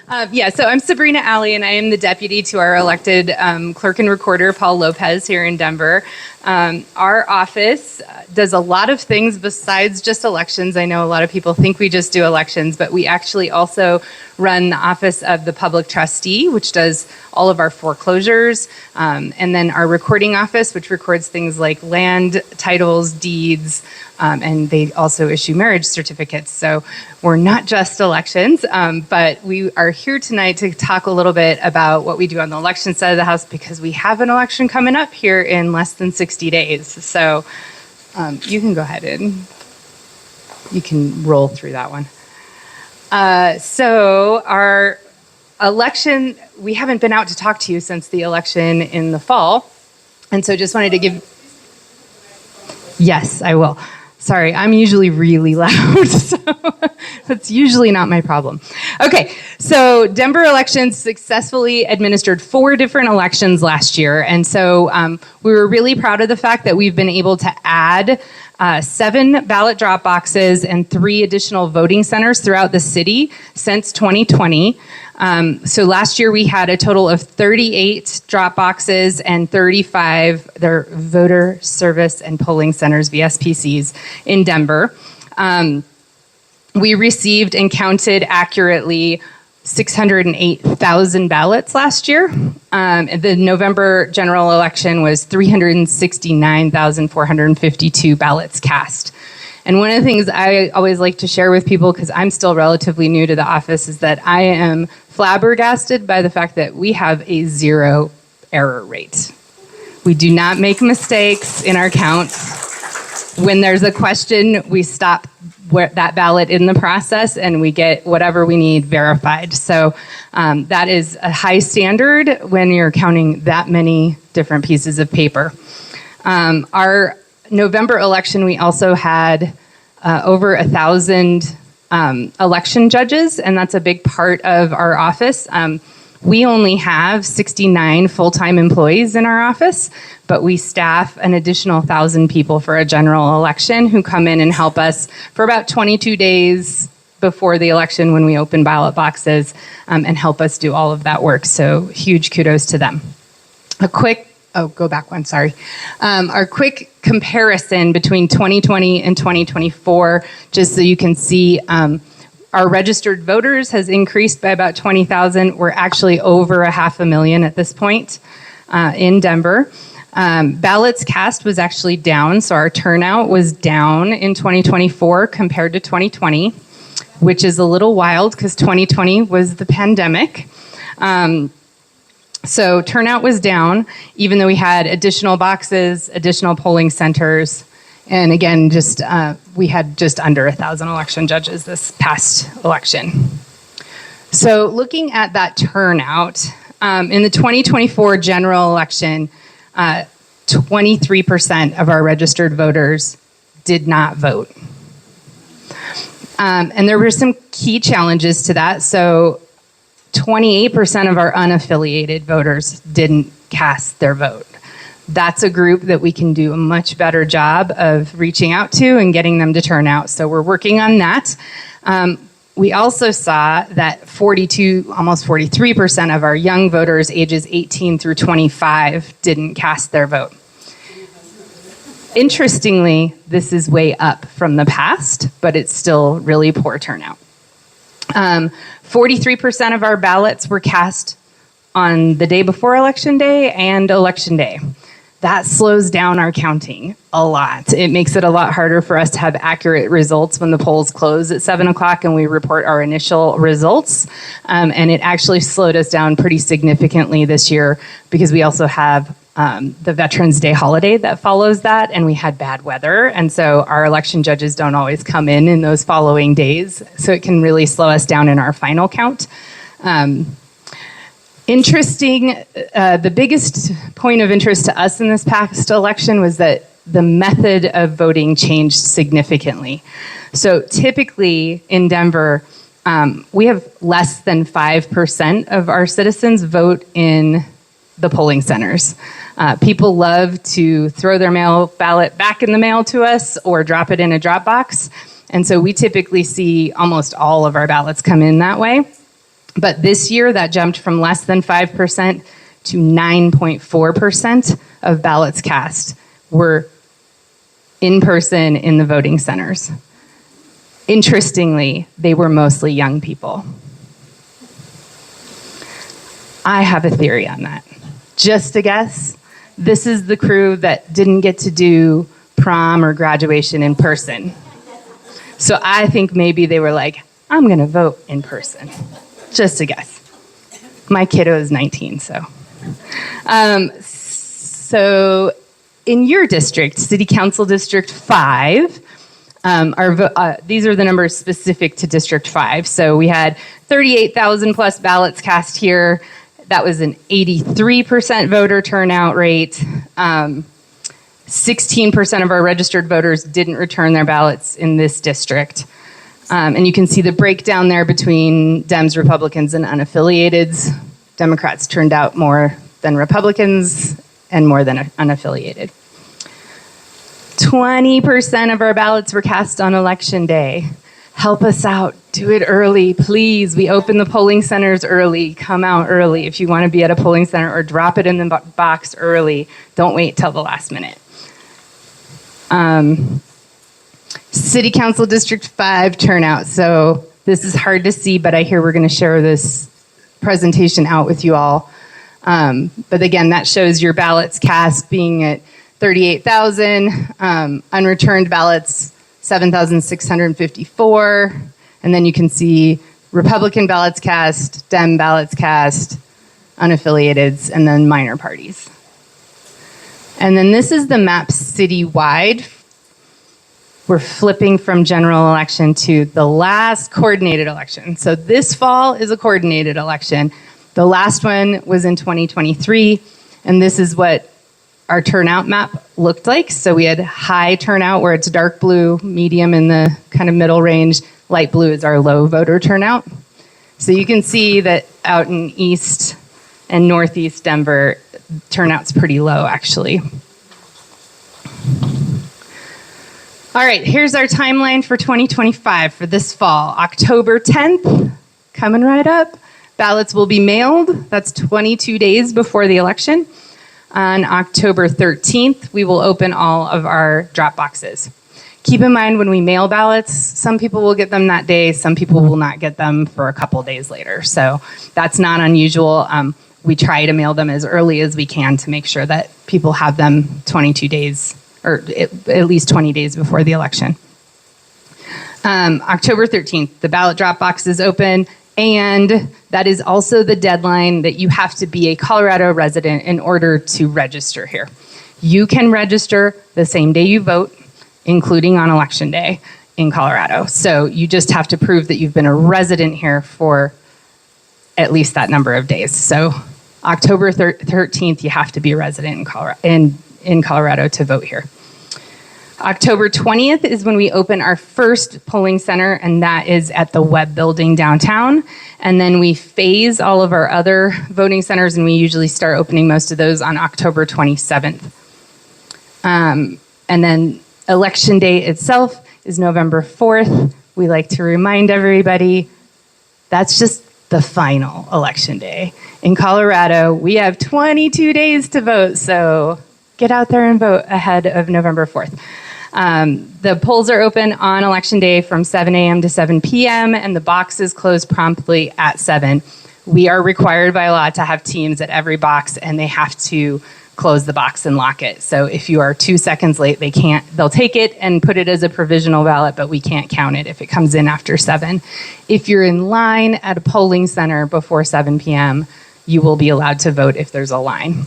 So I'm Sabrina, Allie, and I am the deputy to our elected clerk and recorder, Paul Lopez, here in Denver. Our office does a lot of things besides just elections. I know a lot of people think we just do elections, but we actually also run the office of the public trustee, which does all of our foreclosures, and then our recording office, which records things like land titles, deeds, and they also issue marriage certificates. So we're not just elections, but we are here tonight to talk a little bit about what we do on the election side of the house, because we have an election coming up here in less than 60 days. So you can go ahead and you can roll through that one. So our election, we haven't been out to talk to you since the election in the fall. And so just wanted to give, yes, I will. Sorry, I'm usually really loud, so that's usually not my problem. Okay, so Denver Elections successfully administered 4 different elections last year, and so we were really proud of the fact that we've been able to add 7 ballot drop boxes and 3 additional voting centers throughout the city since 2020. So last year we had a total of 38 drop boxes and 35 they're voter service and polling centers, VSPCs, in Denver. We received and counted accurately 608,000 ballots last year. The November general election was 369,452 ballots cast. And one of the things I always like to share with people, because I'm still relatively new to the office, is that I am flabbergasted by the fact that we have a 0 error rate. We do not make mistakes in our counts. When there's a question, we stop that ballot in the process and we get whatever we need verified. So that is a high standard when you're counting that many different pieces of paper. Our November election, we also had over 1,000 election judges, and that's a big part of our office. We only have 69 full-time employees in our office, but we staff an additional 1,000 people for a general election who come in and help us for about 22 days before the election when we open ballot boxes and help us do all of that work. So huge kudos to them. Go back one, sorry. Our quick comparison between 2020 and 2024, just so you can see, our registered voters has increased by about 20,000. We're actually over 500,000 at this point in Denver. Ballots cast was actually down, so our turnout was down in 2024 compared to 2020, which is a little wild because 2020 was the pandemic. So turnout was down, even though we had additional boxes, additional polling centers, and again, we had just under 1,000 election judges this past election. So looking at that turnout, in the 2024 general election, 23% of our registered voters did not vote. And there were some key challenges to that. So 28% of our unaffiliated voters didn't cast their vote. That's a group that we can do a much better job of reaching out to and getting them to turn out. So we're working on that. We also saw that almost 43% of our young voters ages 18 through 25 didn't cast their vote. Interestingly, this is way up from the past, but it's still really poor turnout. 43% of our ballots were cast on the day before Election Day and Election Day. That slows down our counting a lot. It makes it a lot harder for us to have accurate results when the polls close at 7 o'clock and we report our initial results. And it actually slowed us down pretty significantly this year because we also have the Veterans Day holiday that follows that, and we had bad weather. And so our election judges don't always come in those following days. So it can really slow us down in our final count. The biggest point of interest to us in this past election was that the method of voting changed significantly. So typically in Denver, we have less than 5% of our citizens vote in the polling centers. People love to throw their mail ballot back in the mail to us or drop it in a drop box. And so we typically see almost all of our ballots come in that way. But this year, that jumped from less than 5% to 9.4% of ballots cast were in person in the voting centers. Interestingly, they were mostly young people. I have a theory on that. Just a guess, this is the crew that didn't get to do prom or graduation in person. So I think maybe they were like, I'm gonna vote in person. Just a guess. My kiddo is 19, so. So in your district, City Council District 5, these are the numbers specific to District 5. So we had 38,000 plus ballots cast here. That was an 83% voter turnout rate. 16% of our registered voters didn't return their ballots in this district. And you can see the breakdown there between Dems, Republicans, and unaffiliateds. Democrats turned out more than Republicans and more than unaffiliated. 20% of our ballots were cast on Election Day. Help us out. Do it early, please. We open the polling centers early. Come out early if you want to be at a polling center, or drop it in the box early. Don't wait till the last minute. City Council District 5 turnout. So this is hard to see, but I hear we're going to share this presentation out with you all. But again, that shows your ballots cast being at 38,000, unreturned ballots 7,654, and then you can see Republican ballots cast, Dem ballots cast, unaffiliateds, and then minor parties. And then this is the map citywide. We're flipping from general election to the last coordinated election. So this fall is a coordinated election. The last one was in 2023, and this is what our turnout map looked like. So we had high turnout where it's dark blue, medium in the kind of middle range, light blue is our low voter turnout. So you can see that out in East and Northeast Denver, turnout's pretty low actually. All right, here's our timeline for 2025 for this fall. October 10th, coming right up. Ballots will be mailed. That's 22 days before the election. On October 13th, we will open all of our drop boxes. Keep in mind when we mail ballots, some people will get them that day, some people will not get them for a couple days later. So that's not unusual. We try to mail them as early as we can to make sure that people have them 22 days, or at least 20 days before the election. October 13th, the ballot drop box is open. And that is also the deadline that you have to be a Colorado resident in order to register here. You can register the same day you vote, including on Election Day in Colorado. So you just have to prove that you've been a resident here for at least that number of days. So October 13th, you have to be a resident in Colorado to vote here. October 20th is when we open our first polling center, and that is at the Webb Building downtown. And then we phase all of our other voting centers, and we usually start opening most of those on October 27th. And then Election Day itself is November 4th. We like to remind everybody that's just the final Election Day. In Colorado, we have 22 days to vote, so get out there and vote ahead of November 4th. The polls are open on Election Day from 7 a.m. to 7 p.m. and the boxes close promptly at 7. We are required by law to have teams at every box, and they have to close the box and lock it. So if you are 2 seconds late, they'll take it and put it as a provisional ballot, but we can't count it if it comes in after 7. If you're in line at a polling center before 7 p.m., you will be allowed to vote if there's a line.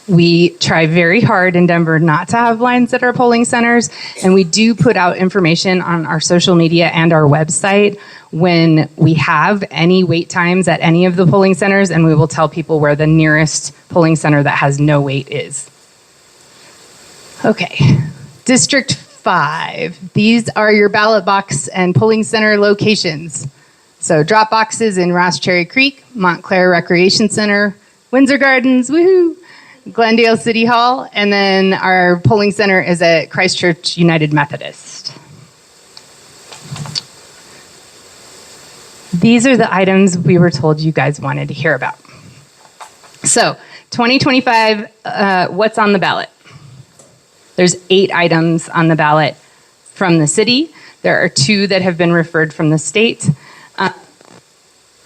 We try very hard in Denver not to have lines at our polling centers, and we do put out information on our social media and our website when we have any wait times at any of the polling centers, and we will tell people where the nearest polling center that has no wait is. Okay, District 5. These are your ballot box and polling center locations. So drop boxes in Ross Cherry Creek, Montclair Recreation Center, Windsor Gardens, woohoo! Glendale City Hall, and then our polling center is at Christchurch United Methodist. These are the items we were told you guys wanted to hear about. So, 2025, what's on the ballot? There's 8 items on the ballot from the city. There are 2 that have been referred from the state.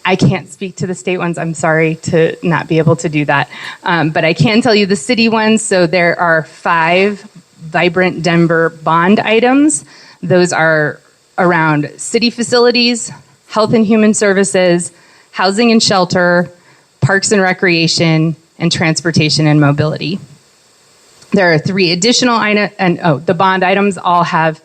I can't speak to the state ones. I'm sorry to not be able to do that. But I can tell you the city ones. So there are 5 Vibrant Denver bond items. Those are around city facilities, health and human services, housing and shelter, parks and recreation, and transportation and mobility. There are 3 additional items, and the bond items all have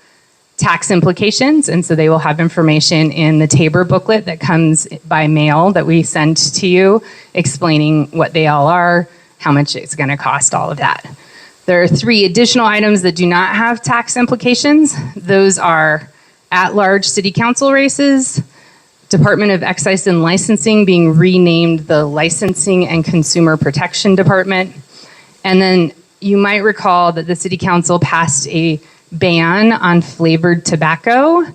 tax implications, and so they will have information in the Tabor booklet that comes by mail that we send to you, explaining what they all are, how much it's going to cost, all of that. There are 3 additional items that do not have tax implications. Those are at-large city council races, Department of Excise and Licensing being renamed the Licensing and Consumer Protection Department. And then you might recall that the city council passed a ban on flavored tobacco.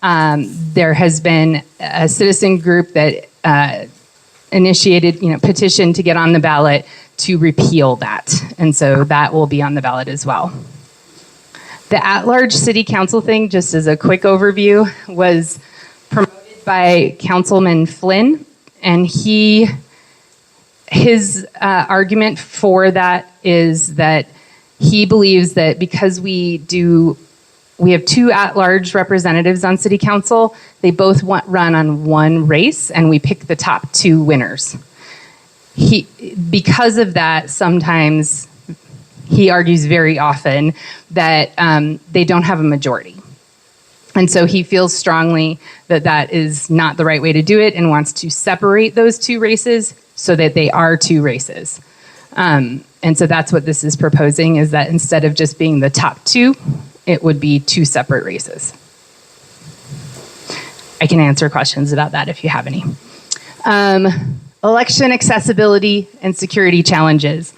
There has been a citizen group that initiated, petition to get on the ballot to repeal that. And so that will be on the ballot as well. The at-large city council thing, just as a quick overview, was promoted by Councilman Flynn, and his argument for that is that he believes that because we have 2 at-large representatives on city council, they both run on one race, and we pick the top 2 winners. Because of that, sometimes he argues very often that they don't have a majority. And so he feels strongly that that is not the right way to do it and wants to separate those 2 races so that they are 2 races. And so that's what this is proposing, is that instead of just being the top 2, it would be 2 separate races. I can answer questions about that if you have any. Election accessibility and security challenges.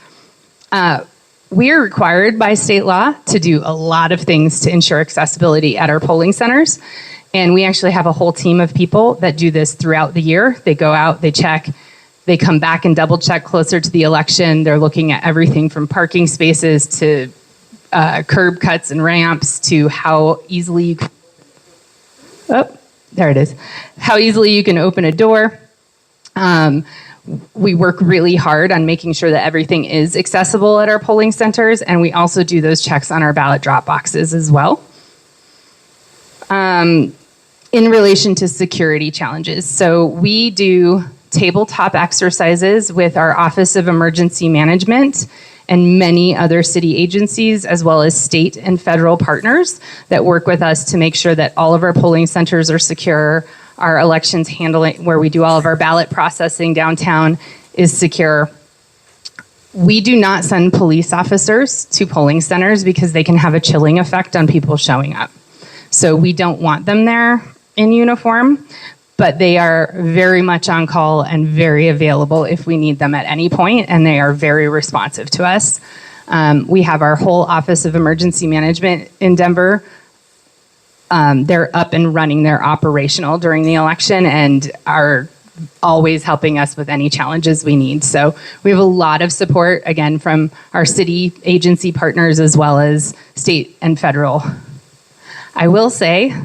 We are required by state law to do a lot of things to ensure accessibility at our polling centers. And we actually have a whole team of people that do this throughout the year. They go out, they check, they come back and double check closer to the election. They're looking at everything from parking spaces to curb cuts and ramps to how easily you can, how easily you can open a door. We work really hard on making sure that everything is accessible at our polling centers, and we also do those checks on our ballot drop boxes as well. In relation to security challenges, so we do tabletop exercises with our Office of Emergency Management and many other city agencies, as well as state and federal partners that work with us to make sure that all of our polling centers are secure, our elections handling, where we do all of our ballot processing downtown, is secure. We do not send police officers to polling centers because they can have a chilling effect on people showing up. So we don't want them there in uniform, but they are very much on call and very available if we need them at any point, and they are very responsive to us. We have our whole Office of Emergency Management in Denver. They're up and running, they're operational during the election and are always helping us with any challenges we need. So we have a lot of support, again, from our city agency partners as well as state and federal. I will say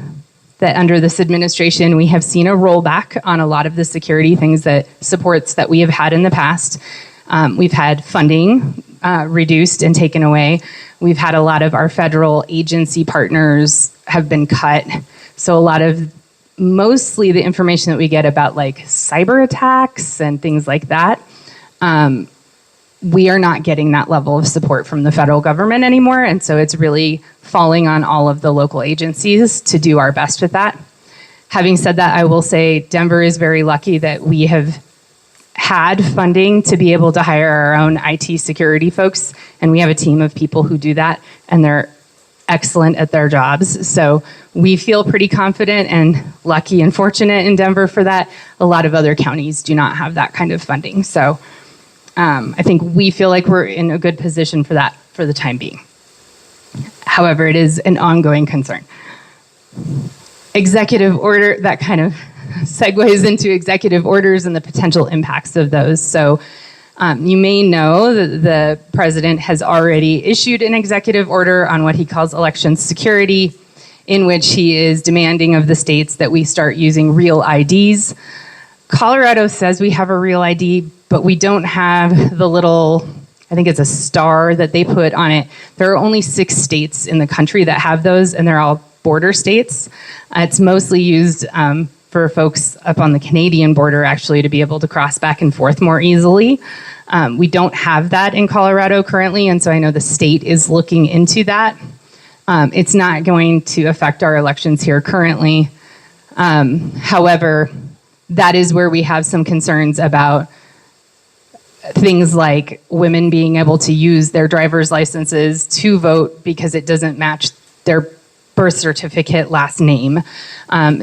that under this administration, we have seen a rollback on a lot of the security things supports that we have had in the past. We've had funding reduced and taken away. We've had a lot of our federal agency partners have been cut. So mostly the information that we get about like cyber attacks and things like that, we are not getting that level of support from the federal government anymore. And so it's really falling on all of the local agencies to do our best with that. Having said that, I will say Denver is very lucky that we have had funding to be able to hire our own IT security folks. And we have a team of people who do that, and they're excellent at their jobs. So we feel pretty confident and lucky and fortunate in Denver for that. A lot of other counties do not have that kind of funding. So I think we feel like we're in a good position for that for the time being. However, it is an ongoing concern. Executive order, that kind of segues into executive orders and the potential impacts of those. So you may know that the president has already issued an executive order on what he calls election security, in which he is demanding of the states that we start using real IDs. Colorado says we have a real ID, but we don't have the little, I think it's a star that they put on it. There are only 6 states in the country that have those, and they're all border states. It's mostly used for folks up on the Canadian border, actually, to be able to cross back and forth more easily. We don't have that in Colorado currently, and so I know the state is looking into that. It's not going to affect our elections here currently. However, that is where we have some concerns about things like women being able to use their driver's licenses to vote because it doesn't match their birth certificate last name.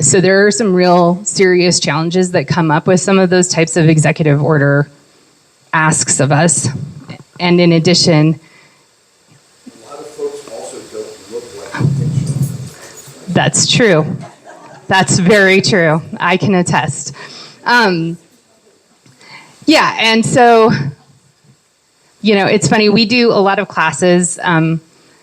So there are some real serious challenges that come up with some of those types of executive order asks of us. And in addition, a lot of folks also don't look like the picture. That's true. That's very true. I can attest. Yeah, and so, you know, it's funny, we do a lot of classes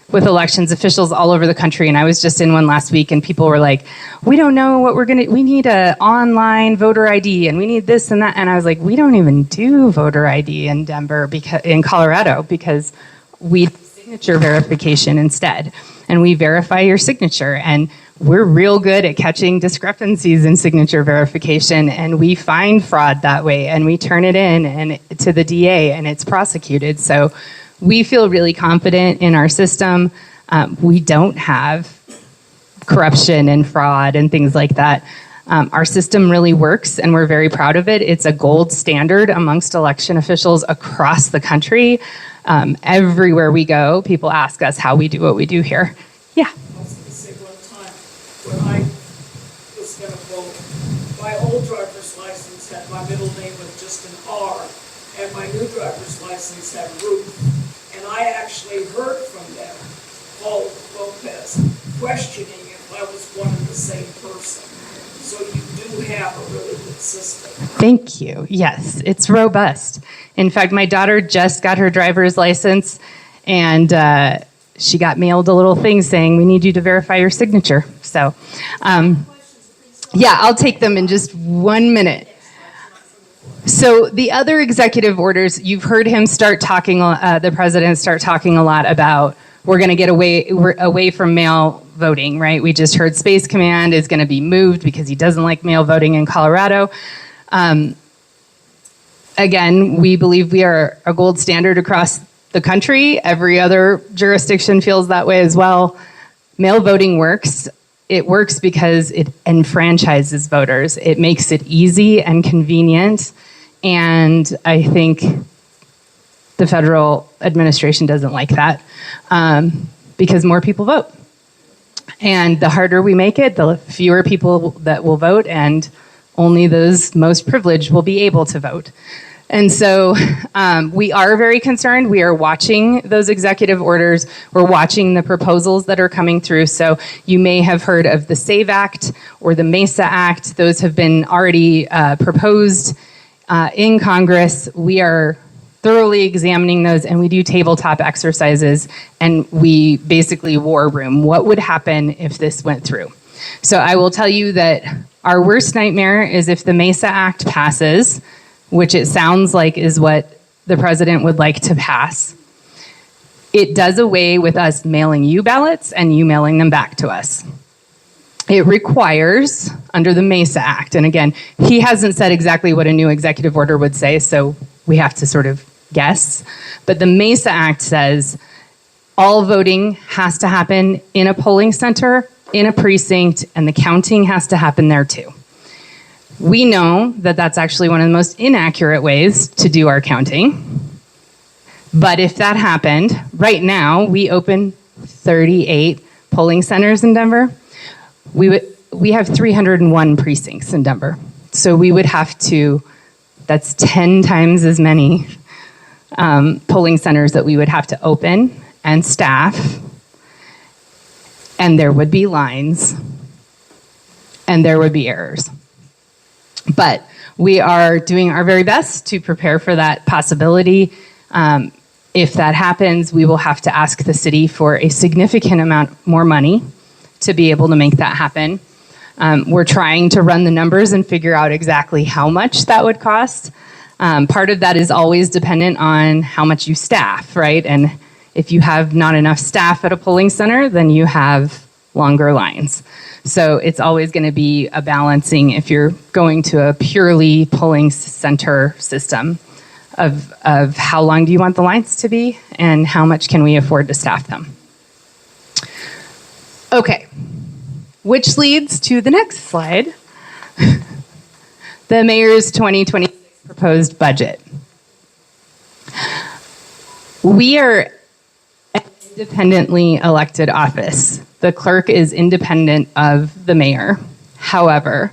with elections officials all over the country, and I was just in one last week, and people were like, we don't know what we need an online voter ID, and we need this and that, and I was like, we don't even do voter ID in Denver, in Colorado, because we do signature verification instead, and we verify your signature, and we're real good at catching discrepancies in signature verification, and we find fraud that way, and we turn it in and to the DA, and it's prosecuted. So we feel really confident in our system. We don't have corruption and fraud and things like that. Our system really works, and we're very proud of it. It's a gold standard amongst election officials across the country. Everywhere we go, people ask us how we do what we do here. Yeah. When I was going to vote, my old driver's license had my middle name with just an R, and my new driver's license had Ruth. And I actually heard from them, Paul Lopez, questioning if I was one and the same person. So you do have a really good system. Thank you. Yes, it's robust. In fact, my daughter just got her driver's license, and she got mailed a little thing saying, we need you to verify your signature. So, yeah, I'll take them in just 1 minute. So the other executive orders, you've heard him start talking, the president start talking a lot about, we're going to get away from mail voting, right? We just heard Space Command is going to be moved because he doesn't like mail voting in Colorado. Again, we believe we are a gold standard across the country. Every other jurisdiction feels that way as well. Mail voting works. It works because it enfranchises voters. It makes it easy and convenient. And I think the federal administration doesn't like that because more people vote. And the harder we make it, the fewer people that will vote, and only those most privileged will be able to vote. And so we are very concerned. We are watching those executive orders. We're watching the proposals that are coming through. So you may have heard of the SAVE Act or the MESA Act. Those have been already proposed in Congress. We are thoroughly examining those, and we do tabletop exercises, and we basically war room. What would happen if this went through? So I will tell you that our worst nightmare is if the MESA Act passes, which it sounds like is what the president would like to pass. It does away with us mailing you ballots and you mailing them back to us. It requires, under the MESA Act, and again, he hasn't said exactly what a new executive order would say, so we have to sort of guess, but the MESA Act says all voting has to happen in a polling center, in a precinct, and the counting has to happen there too. We know that that's actually one of the most inaccurate ways to do our counting. But if that happened, right now, we open 38 polling centers in Denver. We have 301 precincts in Denver. So we would have to, that's 10 times as many polling centers that we would have to open and staff. And there would be lines. And there would be errors. But we are doing our very best to prepare for that possibility. If that happens, we will have to ask the city for a significant amount more money to be able to make that happen. We're trying to run the numbers and figure out exactly how much that would cost. Part of that is always dependent on how much you staff, right? And if you have not enough staff at a polling center, then you have longer lines. So it's always going to be a balancing if you're going to a purely polling center system of how long do you want the lines to be and how much can we afford to staff them. Okay, which leads to the next slide. The mayor's 2026 proposed budget. We are an independently elected office. The clerk is independent of the mayor. However,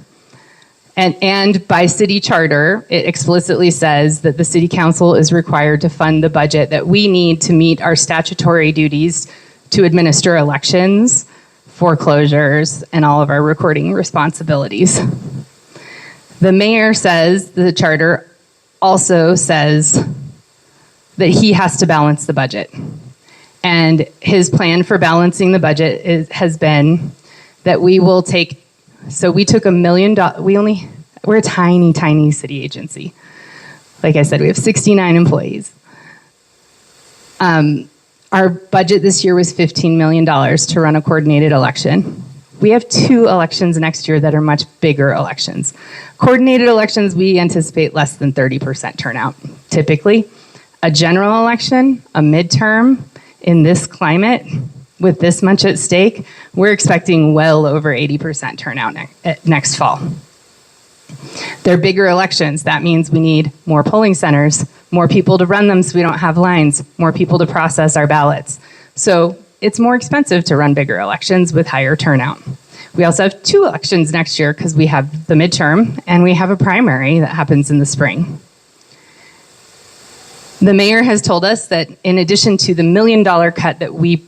and by city charter, it explicitly says that the city council is required to fund the budget that we need to meet our statutory duties to administer elections, foreclosures, and all of our recording responsibilities. The mayor says, the charter also says that he has to balance the budget. And his plan for balancing the budget has been that we will take, so we took $1 million, we're a tiny, tiny city agency. Like I said, we have 69 employees. Our budget this year was $15 million to run a coordinated election. We have 2 elections next year that are much bigger elections. Coordinated elections, we anticipate less than 30% turnout. Typically, a general election, a midterm, in this climate, with this much at stake, we're expecting well over 80% turnout next fall. They're bigger elections. That means we need more polling centers, more people to run them so we don't have lines, more people to process our ballots. So it's more expensive to run bigger elections with higher turnout. We also have 2 elections next year because we have the midterm and we have a primary that happens in the spring. The mayor has told us that in addition to the $1 million cut that we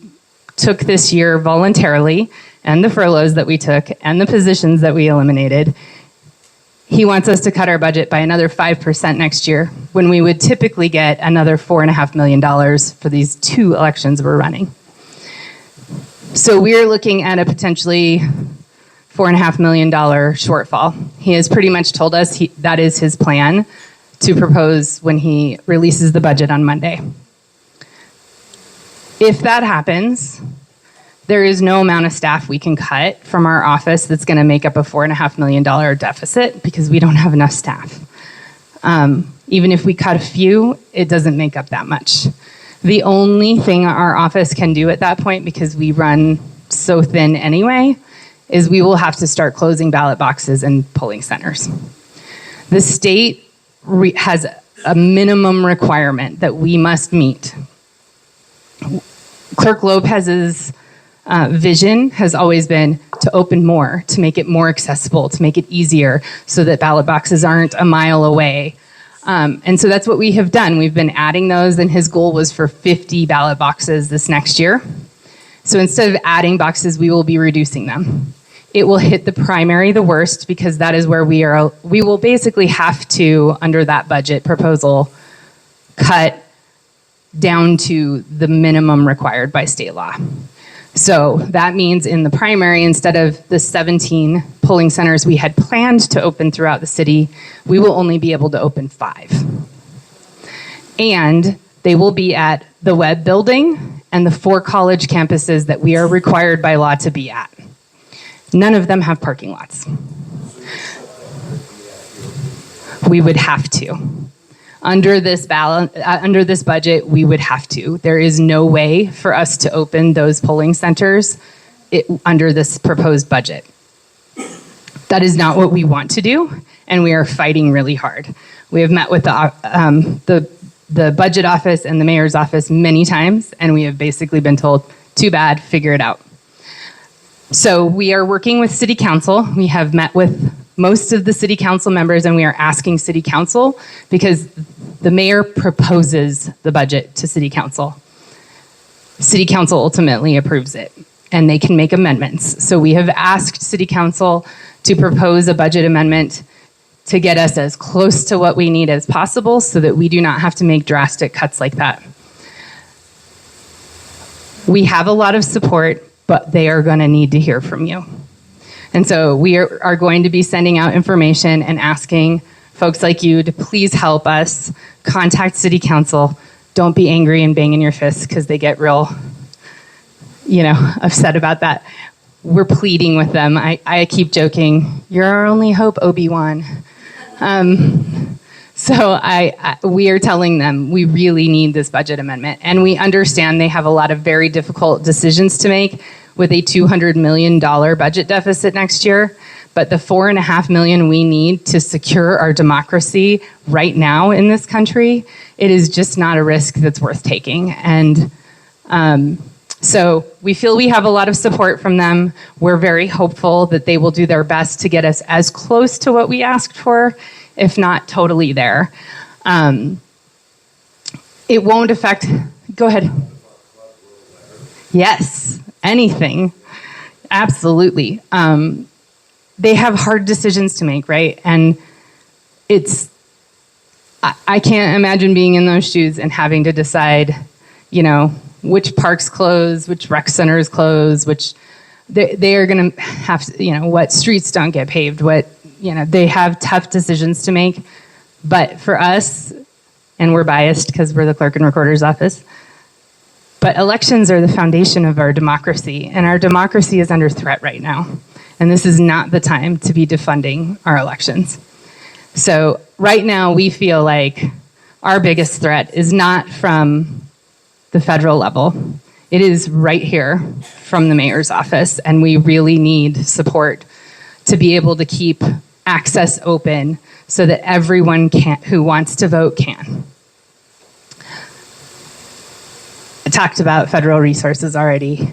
took this year voluntarily, and the furloughs that we took, and the positions that we eliminated, he wants us to cut our budget by another 5% next year, when we would typically get another $4.5 million for these 2 elections we're running. So we're looking at a potentially $4.5 million shortfall. He has pretty much told us that is his plan to propose when he releases the budget on Monday. If that happens, there is no amount of staff we can cut from our office that's going to make up a $4.5 million deficit because we don't have enough staff. Even if we cut a few, it doesn't make up that much. The only thing our office can do at that point, because we run so thin anyway, is we will have to start closing ballot boxes and polling centers. The state has a minimum requirement that we must meet. Clerk Lopez's vision has always been to open more, to make it more accessible, to make it easier so that ballot boxes aren't a mile away. And so that's what we have done. We've been adding those, and his goal was for 50 ballot boxes this next year. So instead of adding boxes, we will be reducing them. It will hit the primary the worst because that is where we will basically have to, under that budget proposal, cut down to the minimum required by state law. So that means in the primary, instead of the 17 polling centers we had planned to open throughout the city, we will only be able to open 5. And they will be at the Webb building and the 4 college campuses that we are required by law to be at. None of them have parking lots. We would have to. Under this budget, we would have to. There is no way for us to open those polling centers under this proposed budget. That is not what we want to do, and we are fighting really hard. We have met with the budget office and the mayor's office many times, and we have basically been told, too bad, figure it out. So we are working with city council. We have met with most of the city council members, and we are asking city council because the mayor proposes the budget to city council. City council ultimately approves it, and they can make amendments. So we have asked city council to propose a budget amendment to get us as close to what we need as possible so that we do not have to make drastic cuts like that. We have a lot of support, but they are going to need to hear from you. And so we are going to be sending out information and asking folks like you to please help us contact City Council. Don't be angry and banging your fists because they get real, upset about that. We're pleading with them. I keep joking, you're our only hope, Obi-Wan. So we are telling them we really need this budget amendment. And we understand they have a lot of very difficult decisions to make with a $200 million budget deficit next year. But the $4.5 million we need to secure our democracy right now in this country, it is just not a risk that's worth taking. And so we feel we have a lot of support from them. We're very hopeful that they will do their best to get us as close to what we asked for, if not totally there. It won't affect, go ahead. Yes, anything, absolutely. They have hard decisions to make, right? And I can't imagine being in those shoes and having to decide, which parks close, which rec centers close, which they are going to have to, what streets don't get paved, they have tough decisions to make. But for us, and we're biased because we're the clerk and recorder's office, but elections are the foundation of our democracy, and our democracy is under threat right now. And this is not the time to be defunding our elections. So right now we feel like our biggest threat is not from the federal level. It is right here from the mayor's office, and we really need support to be able to keep access open so that everyone who wants to vote can. I talked about federal resources already.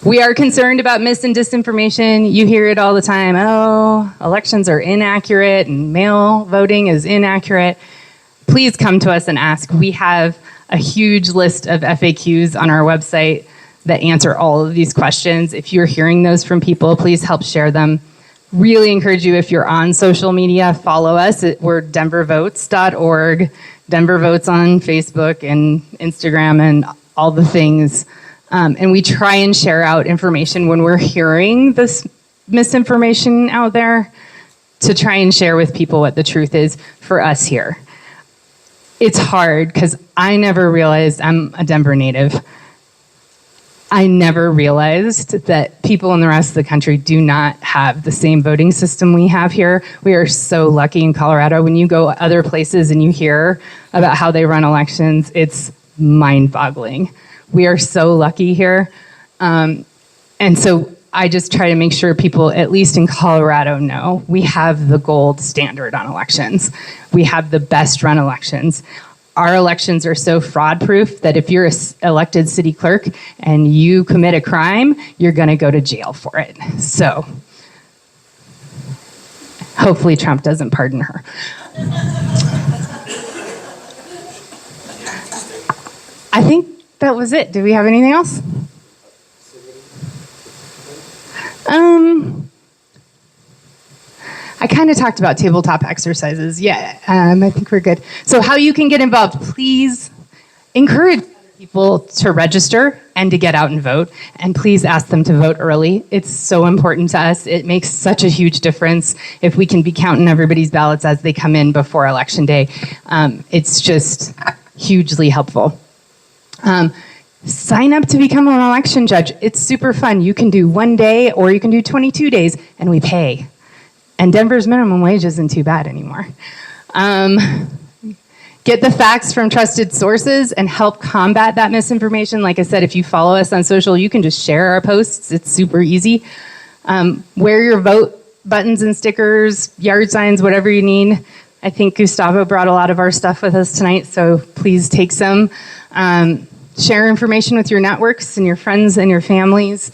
We are concerned about mis and disinformation. You hear it all the time. Oh, elections are inaccurate and mail voting is inaccurate. Please come to us and ask. We have a huge list of FAQs on our website that answer all of these questions. If you're hearing those from people, please help share them. Really encourage you, if you're on social media, follow us. We're denvervotes.org, Denver Votes on Facebook and Instagram and all the things. And we try and share out information when we're hearing this misinformation out there to try and share with people what the truth is for us here. It's hard because I never realized, I'm a Denver native, I never realized that people in the rest of the country do not have the same voting system we have here. We are so lucky in Colorado. When you go other places and you hear about how they run elections, it's mind-boggling. We are so lucky here. And so I just try to make sure people, at least in Colorado, know we have the gold standard on elections. We have the best run elections. Our elections are so fraud-proof that if you're an elected city clerk and you commit a crime, you're going to go to jail for it. So hopefully Trump doesn't pardon her. I think that was it. Do we have anything else? I kind of talked about tabletop exercises. Yeah, I think we're good. So how you can get involved, please encourage people to register and to get out and vote. And please ask them to vote early. It's so important to us. It makes such a huge difference if we can be counting everybody's ballots as they come in before Election Day. It's just hugely helpful. Sign up to become an election judge. It's super fun. You can do 1 day or you can do 22 days and we pay. And Denver's minimum wage isn't too bad anymore. Get the facts from trusted sources and help combat that misinformation. Like I said, if you follow us on social, you can just share our posts. It's super easy. Wear your vote buttons and stickers, yard signs, whatever you need. I think Gustavo brought a lot of our stuff with us tonight, so please take some. Share information with your networks and your friends and your families.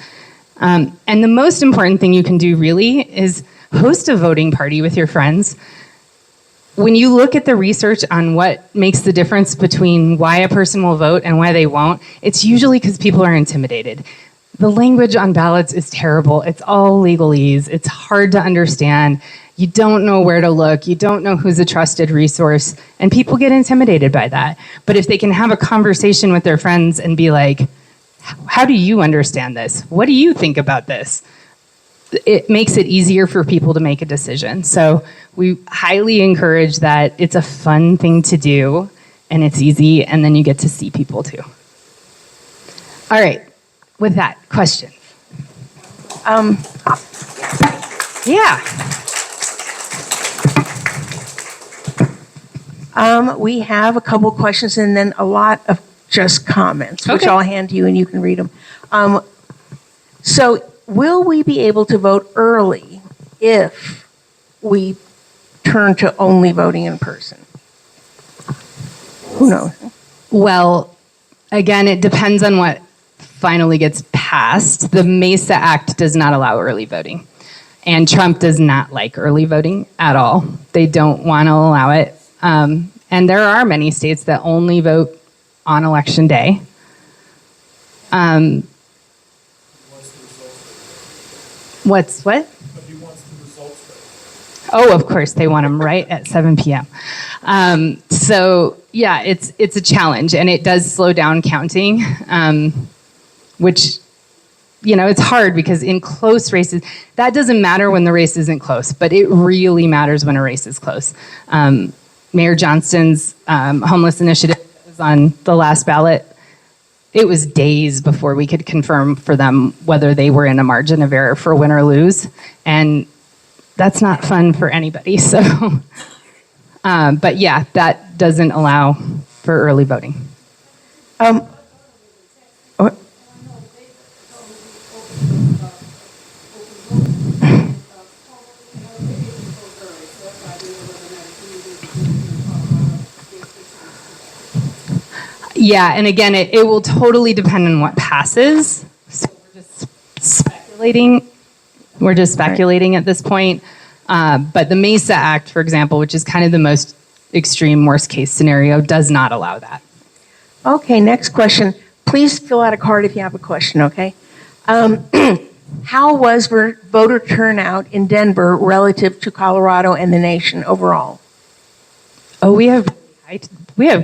And the most important thing you can do really is host a voting party with your friends. When you look at the research on what makes the difference between why a person will vote and why they won't, it's usually because people are intimidated. The language on ballots is terrible. It's all legalese. It's hard to understand. You don't know where to look. You don't know who's a trusted resource. And people get intimidated by that. But if they can have a conversation with their friends and be like, how do you understand this? What do you think about this? It makes it easier for people to make a decision. So we highly encourage that. It's a fun thing to do, and it's easy, and then you get to see people too. All right. With that, question. Yeah. We have a couple questions and then a lot of just comments, which Okay. I'll hand to you and you can read them. So will we be able to vote early if we turn to only voting in person? Who knows? Well, again, it depends on what finally gets passed. The MESA Act does not allow early voting. And Trump does not like early voting at all. They don't want to allow it. And there are many states that only vote on election day. What's what? Oh, of course, they want them right at 7 p.m. So yeah, it's a challenge, and it does slow down counting, which, you know, it's hard because in close races, that doesn't matter when the race isn't close, but it really matters when a race is close. Mayor Johnston's homeless initiative was on the last ballot. It was days before we could confirm for them whether they were in a margin of error for win or lose, and that's not fun for anybody. So, but yeah, that doesn't allow for early voting. What- Yeah, and again, it will totally depend on what passes. So we're just speculating. We're just speculating at this point. But the MESA Act, for example, which is kind of the most extreme worst case scenario, does not allow that. Okay, next question. Please fill out a card if you have a question, okay? How was voter turnout in Denver relative to Colorado and the nation overall? Oh, we have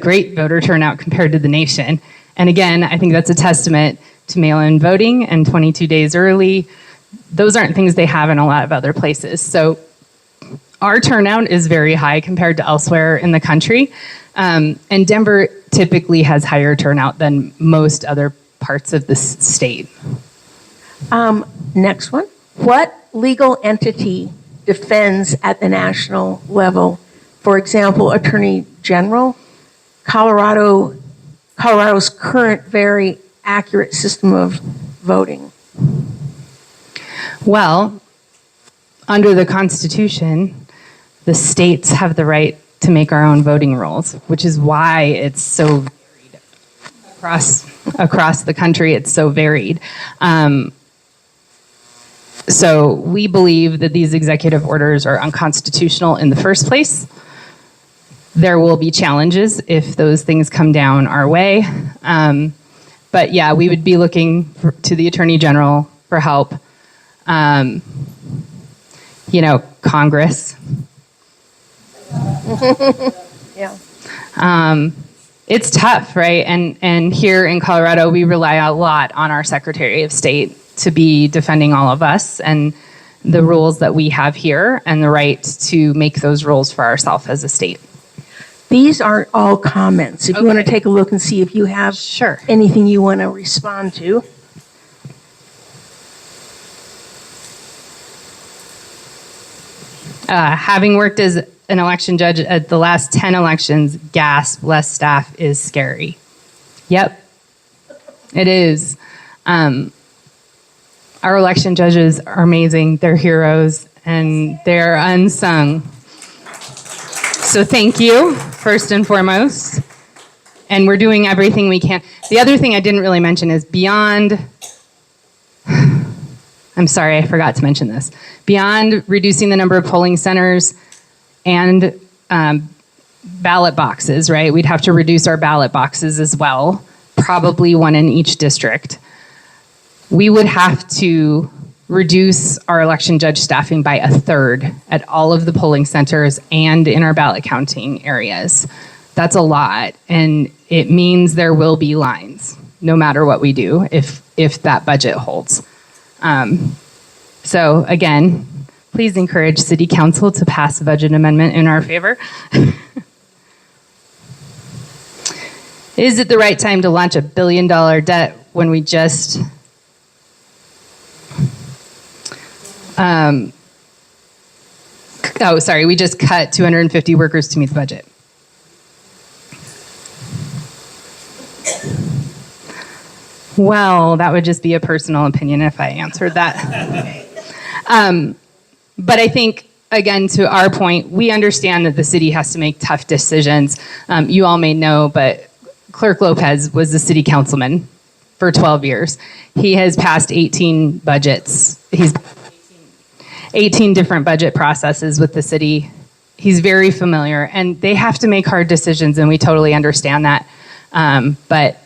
great voter turnout compared to the nation. And again, I think that's a testament to mail-in voting and 22 days early. Those aren't things they have in a lot of other places. So our turnout is very high compared to elsewhere in the country. And Denver typically has higher turnout than most other parts of the state. Next one. What legal entity defends at the national level? For example, Attorney General, Colorado's current very accurate system of voting. Well, under the Constitution, the states have the right to make our own voting rules, which is why it's so varied across the country. It's so varied. So we believe that these executive orders are unconstitutional in the first place. There will be challenges if those things come down our way. But yeah, we would be looking to the Attorney General for help. Congress. Yeah. It's tough, right? And here in Colorado, we rely a lot on our Secretary of State to be defending all of us and the rules that we have here and the right to make those rules for ourselves as a state. These are all comments. If you want to Okay. take a look and see if you have Sure. anything you want to respond to. Having worked as an election judge at the last 10 elections, gasp, less staff is scary. Yep, it is. Our election judges are amazing. They're heroes, and they're unsung. So thank you, first and foremost. And we're doing everything we can. The other thing I didn't really mention is beyond, I'm sorry, I forgot to mention this. Beyond reducing the number of polling centers and ballot boxes, right? We'd have to reduce our ballot boxes as well, probably one in each district. we would have to reduce our election judge staffing by 1/3 at all of the polling centers and in our ballot counting areas. That's a lot, and it means there will be lines, no matter what we do, if that budget holds. So again, please encourage City Council to pass a budget amendment in our favor. Is it the right time to launch $1 billion debt when we just we just cut 250 workers to meet the budget? Well, that would just be a personal opinion if I answered that. But I think, again, to our point, we understand that the city has to make tough decisions. You all may know, but Clerk Lopez was the city councilman for 12 years. He has passed 18 budgets. He's 18 different budget processes with the city. He's very familiar, and they have to make hard decisions, and we totally understand that. But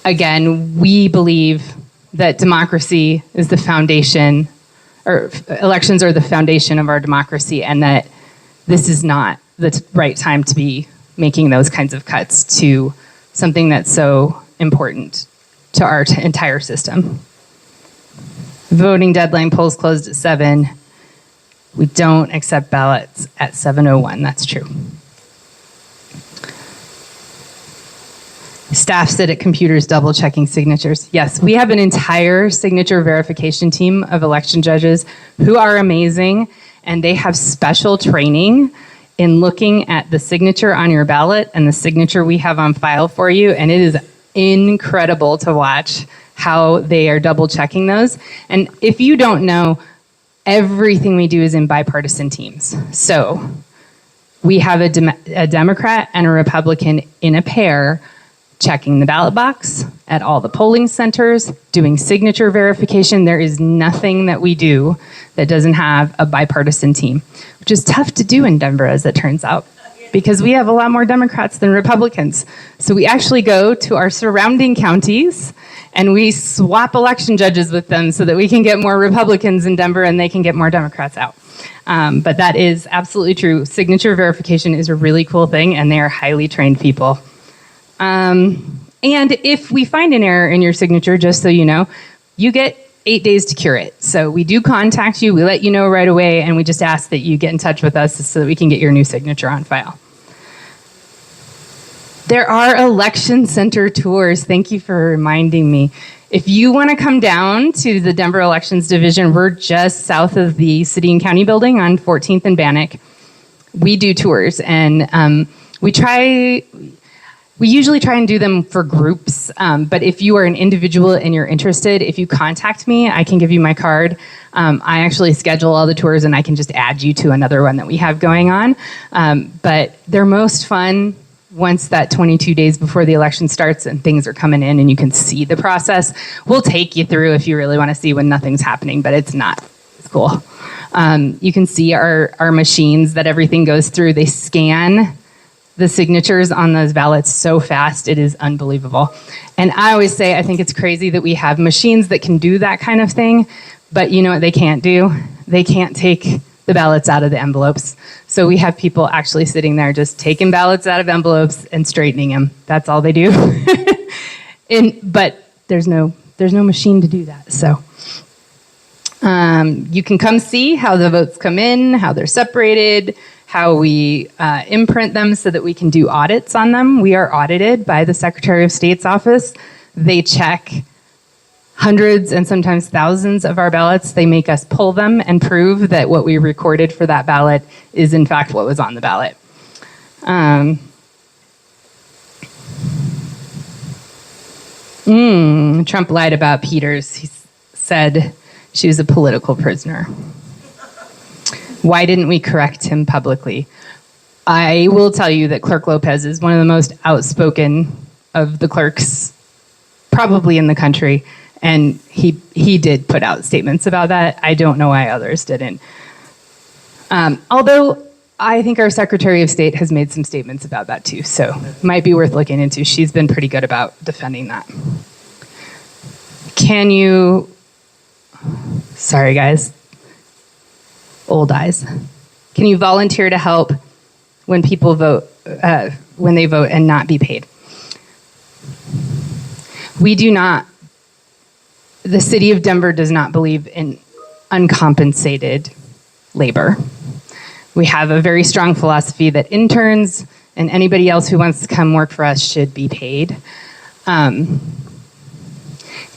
again, we believe that democracy is the foundation, or elections are the foundation of our democracy, and that this is not the right time to be making those kinds of cuts to something that's so important to our entire system. Voting deadline, polls closed at 7. We don't accept ballots at 7:01. That's true. Staff sit at computers double checking signatures. Yes, we have an entire signature verification team of election judges who are amazing, and they have special training in looking at the signature on your ballot and the signature we have on file for you, and it is incredible to watch how they are double checking those. And if you don't know, everything we do is in bipartisan teams. So we have a Democrat and a Republican in a pair checking the ballot box at all the polling centers, doing signature verification. There is nothing that we do that doesn't have a bipartisan team, which is tough to do in Denver, as it turns out, because we have a lot more Democrats than Republicans. So we actually go to our surrounding counties and we swap election judges with them so that we can get more Republicans in Denver and they can get more Democrats out. But that is absolutely true. Signature verification is a really cool thing, and they are highly trained people. And if we find an error in your signature, just so you know, you get 8 days to cure it. So we do contact you, we let you know right away, and we just ask that you get in touch with us so that we can get your new signature on file. There are election center tours. Thank you for reminding me. If you want to come down to the Denver Elections Division, we're just south of the City and County Building on 14th and Bannock. We do tours, and we usually try and do them for groups, but if you are an individual and you're interested, if you contact me, I can give you my card. I actually schedule all the tours, and I can just add you to another one that we have going on. But they're most fun once that 22 days before the election starts and things are coming in and you can see the process. We'll take you through if you really want to see when nothing's happening, but it's not. It's cool. You can see our machines that everything goes through. They scan the signatures on those ballots so fast, it is unbelievable. And I always say, I think it's crazy that we have machines that can do that kind of thing, but you know what they can't do? They can't take the ballots out of the envelopes. So we have people actually sitting there just taking ballots out of envelopes and straightening them. That's all they do. But there's no machine to do that. So you can come see how the votes come in, how they're separated, how we imprint them so that we can do audits on them. We are audited by the Secretary of State's office. They check hundreds and sometimes thousands of our ballots. They make us pull them and prove that what we recorded for that ballot is in fact what was on the ballot. Trump lied about Peters. He said she was a political prisoner. Why didn't we correct him publicly? I will tell you that Clerk Lopez is one of the most outspoken of the clerks probably in the country, and he did put out statements about that. I don't know why others didn't. Although I think our Secretary of State has made some statements about that too, so might be worth looking into. She's been pretty good about defending that. Can you, sorry guys, old eyes. Can you volunteer to help when people vote, when they vote and not be paid? We do not, the city of Denver does not believe in uncompensated labor. We have a very strong philosophy that interns and anybody else who wants to come work for us should be paid.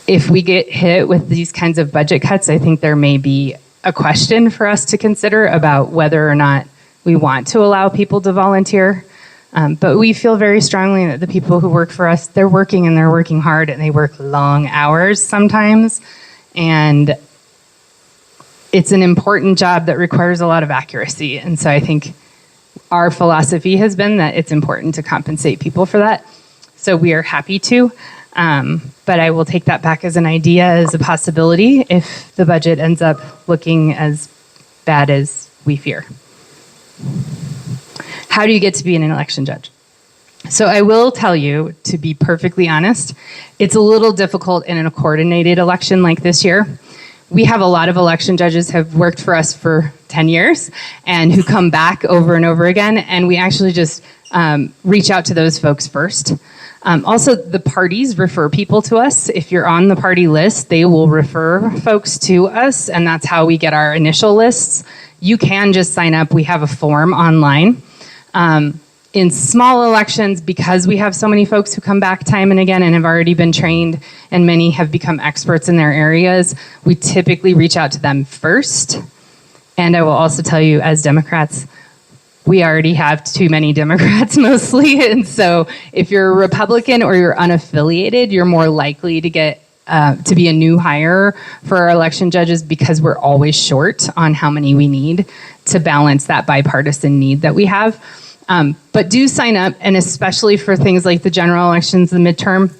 If we get hit with these kinds of budget cuts, I think there may be a question for us to consider about whether or not we want to allow people to volunteer. But we feel very strongly that the people who work for us, they're working and they're working hard and they work long hours sometimes. And it's an important job that requires a lot of accuracy. And so I think our philosophy has been that it's important to compensate people for that. So we are happy to. But I will take that back as an idea, as a possibility, if the budget ends up looking as bad as we fear. How do you get to be an election judge? So I will tell you, to be perfectly honest, it's a little difficult in a coordinated election like this year. We have a lot of election judges who have worked for us for 10 years and who come back over and over again, and we actually just reach out to those folks first. Also, the parties refer people to us. If you're on the party list, they will refer folks to us, and that's how we get our initial lists. You can just sign up. We have a form online. In small elections, because we have so many folks who come back time and again and have already been trained, and many have become experts in their areas, we typically reach out to them first. And I will also tell you, as Democrats, we already have too many Democrats mostly, and so if you're a Republican or you're unaffiliated, you're more likely to get to be a new hire for our election judges because we're always short on how many we need to balance that bipartisan need that we have. But do sign up, and especially for things like the general elections, the midterm,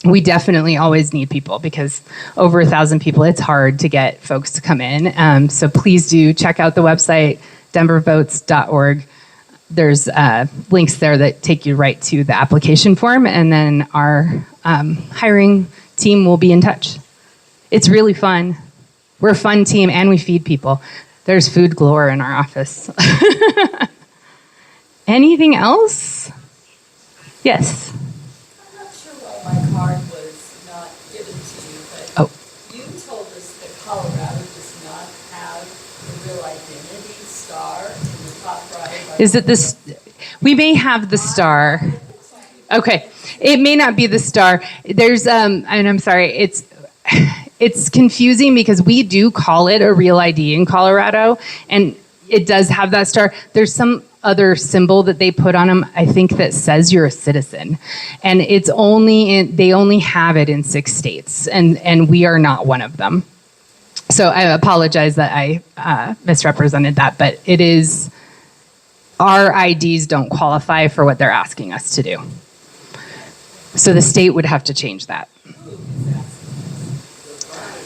we definitely always need people because over 1,000 people, it's hard to get folks to come in. So please do check out the website, denvervotes.org. There's links there that take you right to the application form, and then our hiring team will be in touch. It's really fun. We're a fun team, and we feed people. There's food galore in our office. Anything else? Yes. I'm not sure why my card was not given to you, but you told us that Colorado does not have the real identity star in the top right. Is it this? We may have the star. Okay. It may not be the star. There's, and I'm sorry, it's confusing because we do call it a real ID in Colorado, and it does have that star. There's some other symbol that they put on them, I think, that says you're a citizen. And it's only they only have it in 6 states, and we are not one of them. So I apologize that I misrepresented that, but it is, our IDs don't qualify for what they're asking us to do. So the state would have to change that.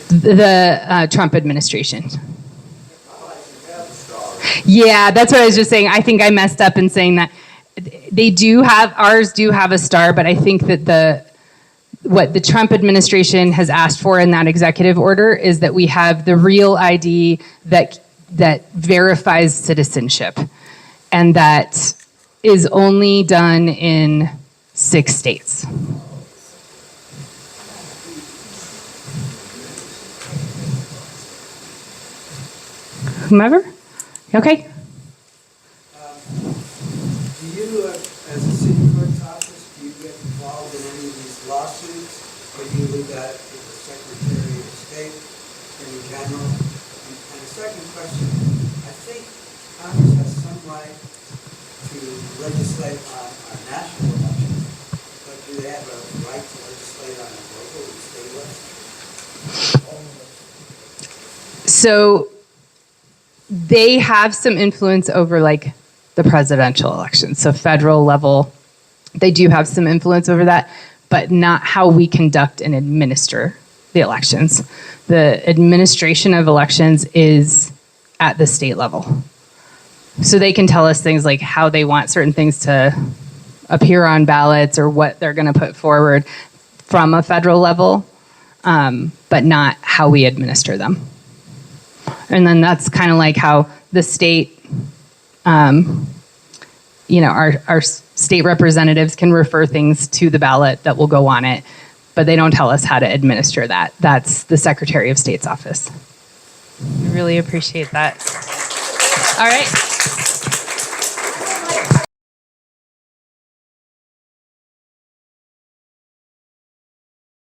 The Trump administration. Yeah, that's what I was just saying. I think I messed up in saying that they do have, ours do have a star, but I think that what the Trump administration has asked for in that executive order is that we have the real ID that verifies citizenship. And that is only done in 6 states. Whomever? Okay. Do you, as a city clerk's office, do you get involved in any of these lawsuits, or do you leave that to the Secretary of State, Attorney General? And the second question, I think Congress has some right to legislate on our national elections, but do they have a right to legislate on a local and state election? So they have some influence over like the presidential election. So federal level, they do have some influence over that, but not how we conduct and administer the elections. The administration of elections is at the state level. So they can tell us things like how they want certain things to appear on ballots or what they're going to put forward from a federal level. but not how we administer them. And then that's kind of like how the state, our state representatives can refer things to the ballot that will go on it, but they don't tell us how to administer that. That's the Secretary of State's office. We really appreciate that. All right.